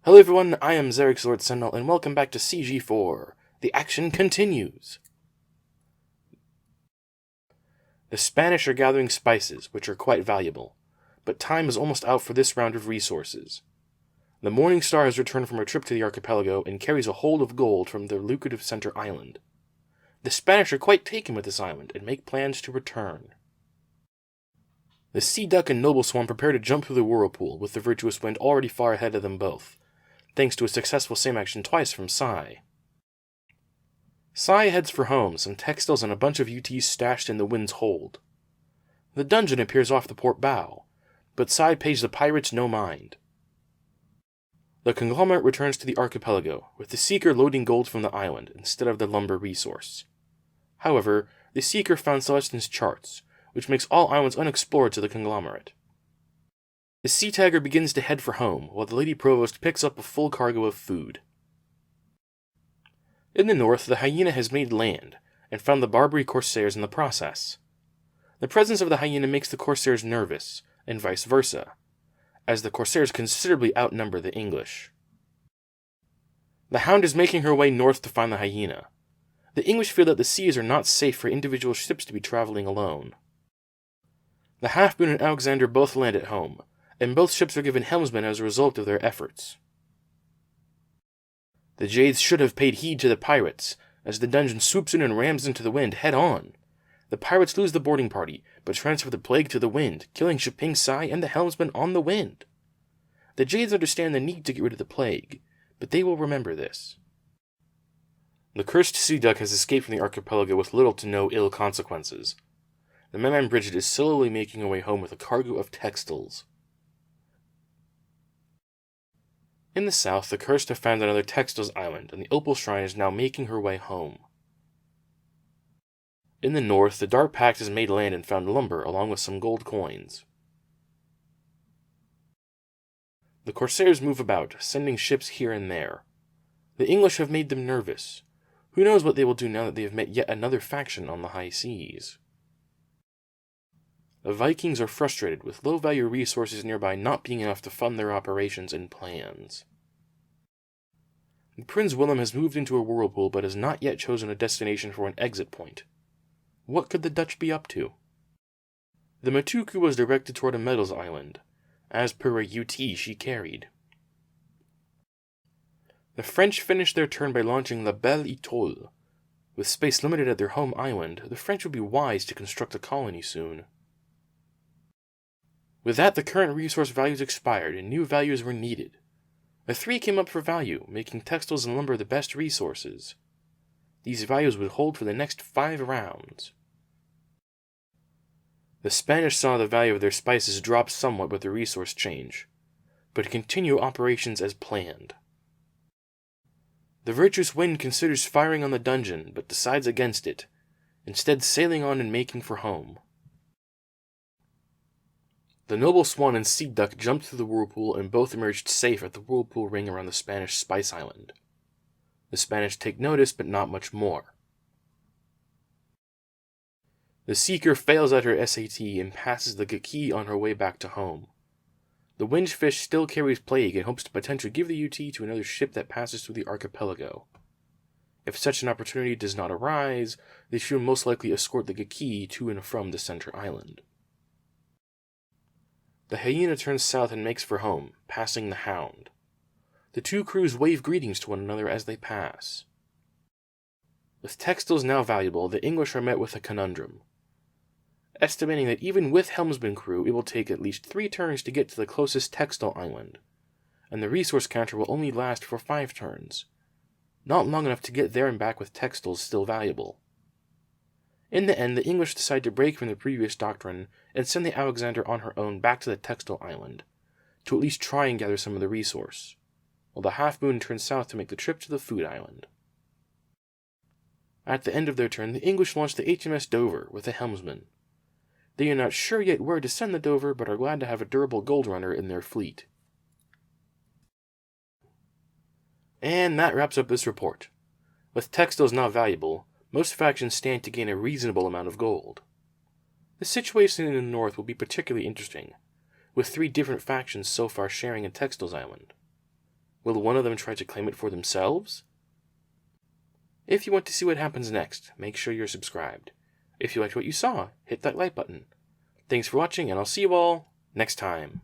Hello everyone, I am Xerix Lord Sentinel, and welcome back to CG4. The action continues! The Spanish are gathering spices, which are quite valuable, but time is almost out for this round of resources. The Morning Star has returned from her trip to the archipelago and carries a hold of gold from the lucrative center island. The Spanish are quite taken with this island and make plans to return. The Sea Duck and Noble Swan prepare to jump through the whirlpool, with the Virtuous Wind already far ahead of them both, thanks to a successful same action twice from Sai. Sai heads for home, some textiles and a bunch of UTs stashed in the Wind's hold. The dungeon appears off the port bow, but Sai pays the pirates no mind. The conglomerate returns to the archipelago, with the Seeker loading gold from the island instead of the lumber resource. However, the Seeker found Celestine's charts, which makes all islands unexplored to the conglomerate. The Sea Tiger begins to head for home, while the Lady Provost picks up a full cargo of food. In the north, the Hyena has made land, and found the Barbary Corsairs in the process. The presence of the Hyena makes the Corsairs nervous, and vice versa, as the Corsairs considerably outnumber the English. The Hound is making her way north to find the Hyena. The English feel that the seas are not safe for individual ships to be traveling alone. The Half Moon and Alexander both land at home, and both ships are given helmsmen as a result of their efforts. The Jades should have paid heed to the pirates, as the dungeon swoops in and rams into the Wind head-on. The pirates lose the boarding party, but transfer the plague to the Wind, killing Shiping Sai and the helmsman on the Wind. The Jades understand the need to get rid of the plague, but they will remember this. The cursed Sea Duck has escaped from the archipelago with little to no ill consequences. The Merman Bridget is slowly making her way home with a cargo of textiles. In the south, the Cursed have found another textiles island, and the Opal Shrine is now making her way home. In the north, the Dark Pact has made land and found lumber along with some gold coins. The Corsairs move about, sending ships here and there. The English have made them nervous. Who knows what they will do now that they have met yet another faction on the high seas? The Vikings are frustrated with low-value resources nearby not being enough to fund their operations and plans. Prince Willem has moved into a whirlpool but has not yet chosen a destination for an exit point. What could the Dutch be up to? The Matuku was directed toward a metals island, as per a UT she carried. The French finished their turn by launching La Belle Étoile. With space limited at their home island, the French would be wise to construct a colony soon. With that, the current resource values expired and new values were needed. A 3 came up for value, making textiles and lumber the best resources. These values would hold for the next 5 rounds. The Spanish saw the value of their spices drop somewhat with the resource change, but continue operations as planned. The Virtuous Wind considers firing on the dungeon, but decides against it, instead sailing on and making for home. The Noble Swan and Sea Duck jumped through the whirlpool and both emerged safe at the whirlpool ring around the Spanish Spice Island. The Spanish take notice, but not much more. The Seeker fails at her SAT and passes the Gaki on her way back to home. The Windfish still carries plague and hopes to potentially give the UT to another ship that passes through the archipelago. If such an opportunity does not arise, they should most likely escort the Gaki to and from the center island. The Hyena turns south and makes for home, passing the Hound. The two crews wave greetings to one another as they pass. With textiles now valuable, the English are met with a conundrum. Estimating that even with helmsman crew, it will take at least 3 turns to get to the closest textile island, and the resource counter will only last for 5 turns, not long enough to get there and back with textiles still valuable. In the end, the English decide to break from the previous doctrine and send the Alexander on her own back to the textile island, to at least try and gather some of the resource, while the Half Moon turns south to make the trip to the food island. At the end of their turn, the English launch the HMS Dover with a helmsman. They are not sure yet where to send the Dover, but are glad to have a durable gold runner in their fleet. And that wraps up this report. With textiles now valuable, most factions stand to gain a reasonable amount of gold. The situation in the north will be particularly interesting, with 3 different factions so far sharing a textiles island. Will one of them try to claim it for themselves? If you want to see what happens next, make sure you're subscribed. If you liked what you saw, hit that like button. Thanks for watching, and I'll see you all next time.